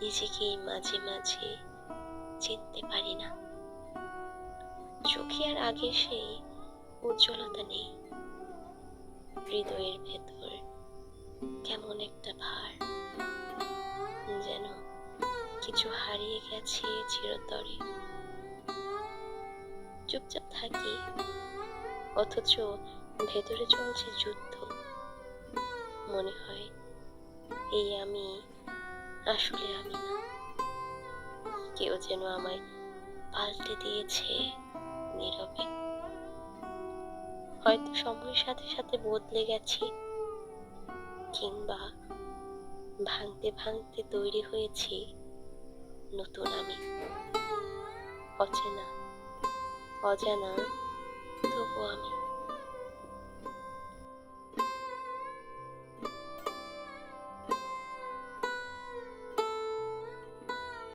নিজেকেই মাঝে মাঝে চিনতে পারি না। চোখে আর আগের সেই উজ্জ্বলতা নেই। হৃদয়ের ভেতর কেমন একটা ভার, যেন কিছু হারিয়ে গেছে চিরতরে। চুপচাপ থাকি, অথচ ভেতরে চলছে যুদ্ধ। মনে হয় এই আমি আসলে আমি না, কেউ যেন আমায় পাল্টে দিয়েছে নীরবে। হয়তো সময়ের সাথে সাথে বদলে গেছি, কিংবা ভাঙতে ভাঙতে তৈরি হয়েছি নতুন আমি। অচেনা, অজানা, তবু আমি।